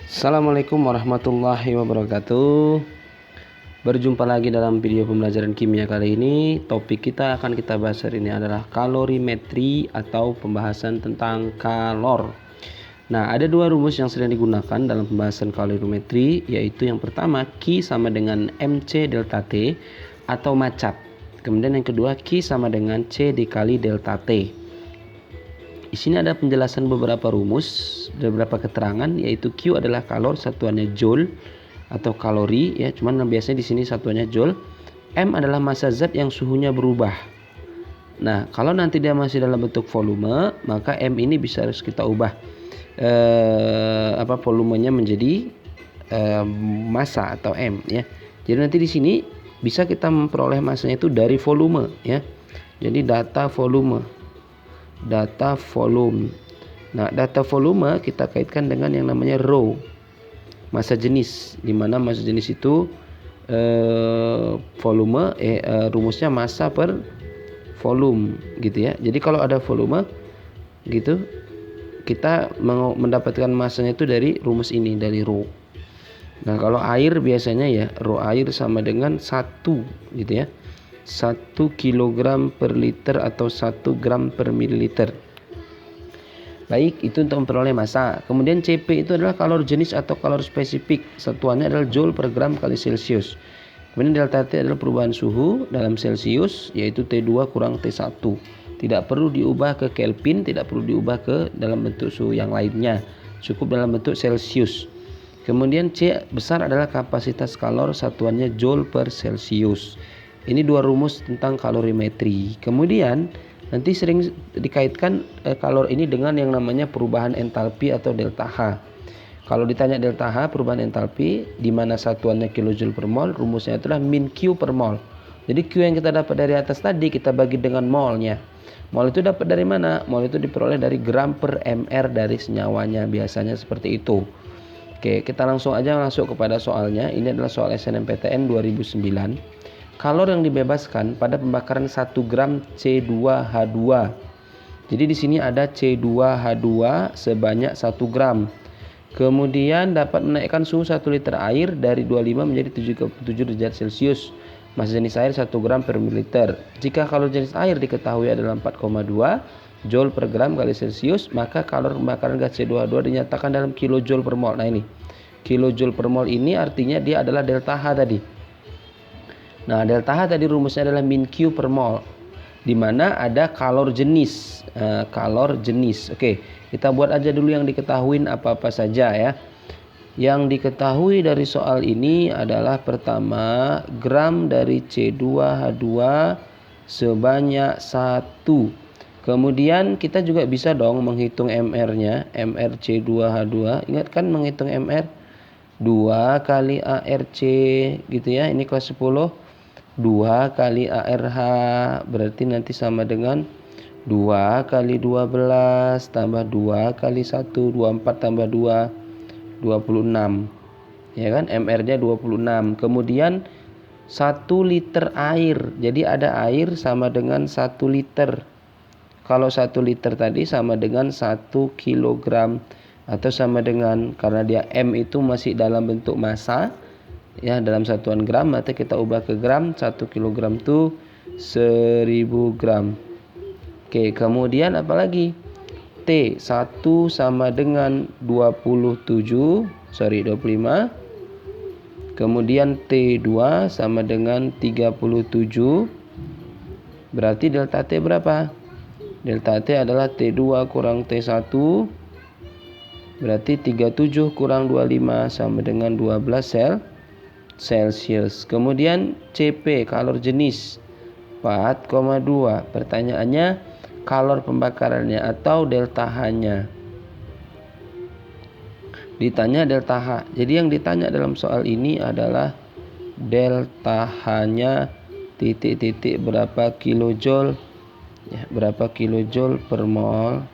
Assalamualaikum warahmatullahi wabarakatuh. Berjumpa lagi dalam video pembelajaran kimia kali ini. Topik kita kita bahas hari ini adalah kalorimetri atau pembahasan tentang kalor. Nah, ada dua rumus yang sering digunakan dalam pembahasan kalorimetri, yaitu yang pertama Q sama dengan MC delta T atau macap. Kemudian yang kedua Q sama dengan C dikali delta T. Di sini ada penjelasan beberapa rumus, beberapa keterangan, yaitu Q adalah kalor, satuannya joule atau kalori ya, cuman biasanya di sini satuannya joule. M adalah massa zat yang suhunya berubah. Nah, kalau nanti dia masih dalam bentuk volume, maka M ini harus kita ubah volumenya menjadi massa atau M ya. Jadi nanti di sini bisa kita memperoleh massanya itu dari volume ya. Jadi data volume. Nah, data volume kita kaitkan dengan yang namanya rho, massa jenis, di mana massa jenis itu volume rumusnya massa per volume gitu ya. Jadi kalau ada volume gitu, kita mendapatkan massanya itu dari rumus ini, dari rho. Nah, kalau air biasanya ya rho air sama dengan 1 gitu ya. 1 kg per liter atau 1 gram per mililiter. Baik, itu untuk memperoleh massa. Kemudian CP itu adalah kalor jenis atau kalor spesifik. Satuannya adalah joule per gram kali Celsius. Kemudian delta T adalah perubahan suhu dalam Celsius, yaitu T2 kurang T1. Tidak perlu diubah ke Kelvin, tidak perlu diubah ke dalam bentuk suhu yang lainnya. Cukup dalam bentuk Celsius. Kemudian C besar adalah kapasitas kalor, satuannya joule per Celsius. Ini dua rumus tentang kalorimetri. Kemudian nanti sering dikaitkan kalor ini dengan yang namanya perubahan entalpi atau delta H. Kalau ditanya delta H, perubahan entalpi, di mana satuannya kilojoule per mol, rumusnya adalah min Q per mol. Jadi Q yang kita dapat dari atas tadi kita bagi dengan molnya. Mol itu dapat dari mana? Mol itu diperoleh dari gram per mr dari senyawanya, biasanya seperti itu. Oke, kita langsung aja masuk kepada soalnya. Ini adalah soal SNMPTN 2009. Kalor yang dibebaskan pada pembakaran 1 gram C2H2. Jadi di sini ada C2H2 sebanyak 1 gram. Kemudian dapat menaikkan suhu 1 liter air dari 25 menjadi 77 derajat Celcius. Massa jenis air 1 gram per mililiter. Jika kalor jenis air diketahui adalah 4,2 joule per gram kali Celcius, maka kalor pembakaran gas C2H2 dinyatakan dalam kilojoule per mol. Nah, ini kilojoule per mol ini artinya dia adalah delta H tadi. Nah, delta H tadi rumusnya adalah min Q per mol, di mana ada kalor jenis. Oke, kita buat aja dulu yang diketahui apa-apa saja ya. Yang diketahui dari soal ini adalah pertama, gram dari C2H2 sebanyak 1. Kemudian kita juga bisa dong menghitung MR-nya, MR C2H2. Ingat kan menghitung MR? 2 kali ARC gitu ya, ini kelas 10. 2 kali ARH berarti nanti sama dengan 2 kali 12 tambah 2 kali 1, 24 tambah 2, 26. Ya kan, MR-nya 26. Kemudian 1 liter air. Jadi ada air sama dengan 1 liter. Kalau 1 liter tadi sama dengan 1 kilogram atau sama dengan, karena dia M itu masih dalam bentuk massa ya, dalam satuan gram, maka kita ubah ke gram. 1 kilogram itu 1000 gram. Oke, kemudian apalagi? T 1 sama dengan 25. Kemudian T2 sama dengan 37. Berarti delta T berapa? Delta T adalah T2 kurang T1. Berarti 37 kurang 25 sama dengan 12 Celsius. Kemudian CP kalor jenis 4,2. Pertanyaannya kalor pembakarannya atau delta H-nya. Ditanya delta H. Jadi yang ditanya dalam soal ini adalah delta H-nya titik-titik berapa kilojoule ya, berapa kilojoule per mol.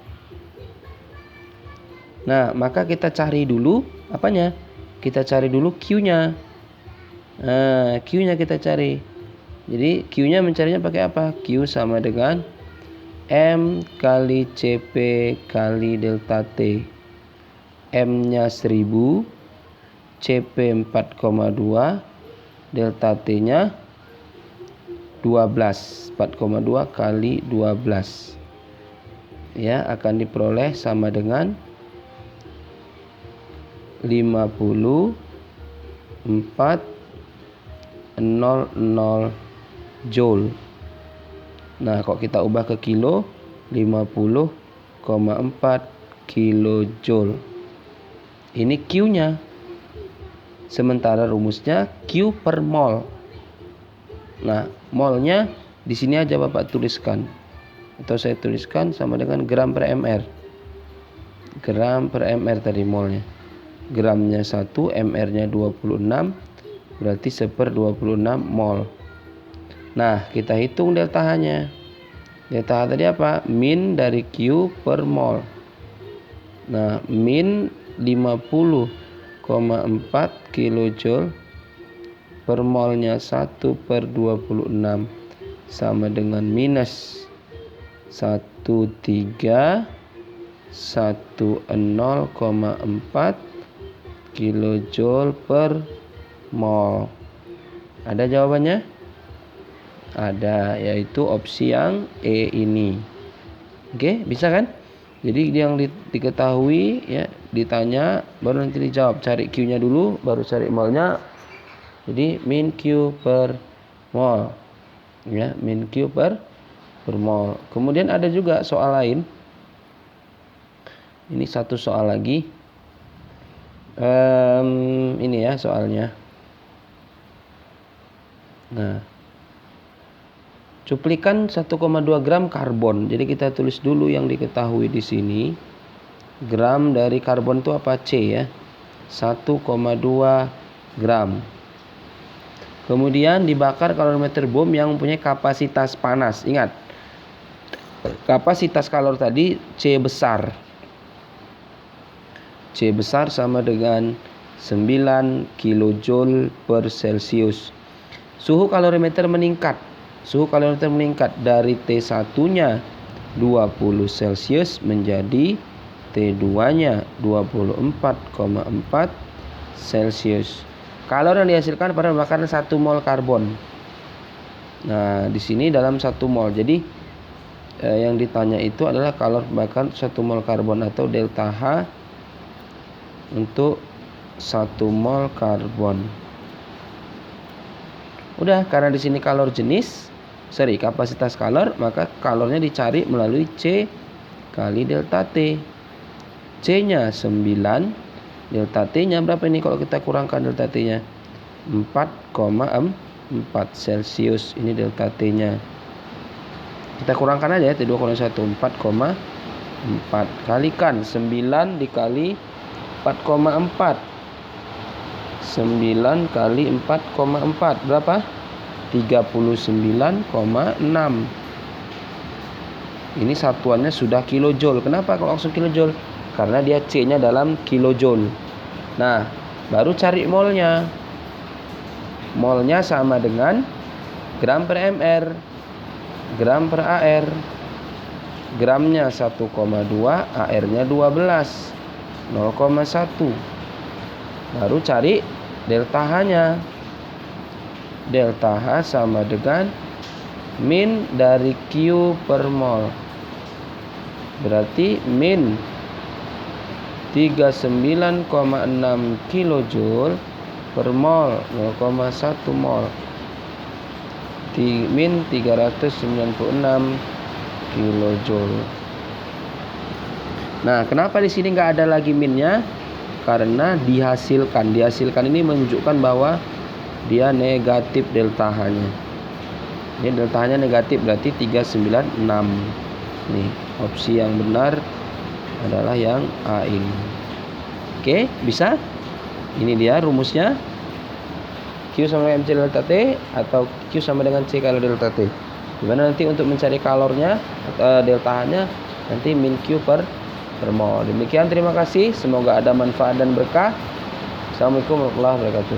Nah, maka kita cari dulu apanya? Kita cari dulu Q-nya. Nah, Q-nya kita cari. Jadi Q-nya mencarinya pakai apa? Q sama dengan M kali CP kali delta T. M-nya 1000, CP 4,2, delta T-nya 12. 4,2 kali 12 ya akan diperoleh sama dengan 54,00 joule. Nah, kalau kita ubah ke kilo, 50,4 kilojoule. Ini Q-nya. Sementara rumusnya Q per mol. Nah, molnya di sini aja Bapak tuliskan. Atau saya tuliskan sama dengan gram per mr. Gram per mr tadi molnya. Gramnya 1, mr-nya 26, berarti 1/26 mol. Nah, kita hitung delta H-nya. Delta H tadi apa? Min dari Q per mol. Nah, min 50,4 kilojoule per molnya 1/26 sama dengan minus 1310,4 kilojoule per mol. Ada jawabannya? Ada, yaitu opsi yang E ini. Oke, bisa kan? Jadi yang diketahui ya, ditanya baru nanti dijawab. Cari Q-nya dulu, baru cari molnya. Jadi min Q per mol. Ya, min Q per mol. Kemudian ada juga soal lain. Ini satu soal lagi. Ini ya soalnya. Nah, cuplikan 1,2 gram karbon. Jadi kita tulis dulu yang diketahui di sini. Gram dari karbon itu apa? C ya. 1,2 gram. Kemudian dibakar kalorimeter bom yang mempunyai kapasitas panas. Ingat, kapasitas kalor tadi C besar. C besar sama dengan 9 kilojoule per Celsius. Suhu kalorimeter meningkat. Suhu kalorimeter meningkat dari T1-nya 20 Celsius menjadi T2-nya 24,4 Celsius. Kalor yang dihasilkan pada pembakaran 1 mol karbon. Nah, di sini dalam 1 mol. Jadi yang ditanya itu adalah kalor pembakaran 1 mol karbon atau delta H untuk 1 mol karbon. Udah, karena di sini kapasitas kalor, maka kalornya dicari melalui C kali delta T. C-nya 9, delta T-nya berapa ini kalau kita kurangkan delta T-nya? 4,4 Celsius. Ini delta T-nya. Kita kurangkan aja ya, T2 kurang 1, 4,4. Kalikan 9 dikali 4,4. 9 kali 4,4 berapa? 39,6. Ini satuannya sudah kilojoule. Kenapa kalau langsung kilojoule? Karena dia C-nya dalam kilojoule. Nah, baru cari molnya. Molnya sama dengan gram per mr, gram per AR. Gramnya 1,2, AR-nya 12, 0,1. Baru cari delta H-nya. Delta H sama dengan min dari Q per mol. Berarti min 39,6 kilojoule per mol, 0,1 mol. Min 396 kilojoule. Nah, kenapa di sini nggak ada lagi minnya? Karena dihasilkan. Dihasilkan ini menunjukkan bahwa dia negatif delta H-nya. Ini delta H-nya negatif, berarti 396. Nih, opsi yang benar adalah yang A ini. Oke, bisa? Ini dia rumusnya. Q sama dengan MC delta T atau Q sama dengan C kali delta T. Gimana nanti untuk mencari kalornya atau delta H-nya? Nanti min Q per mol. Demikian, terima kasih. Semoga ada manfaat dan berkah. Assalamualaikum warahmatullahi wabarakatuh.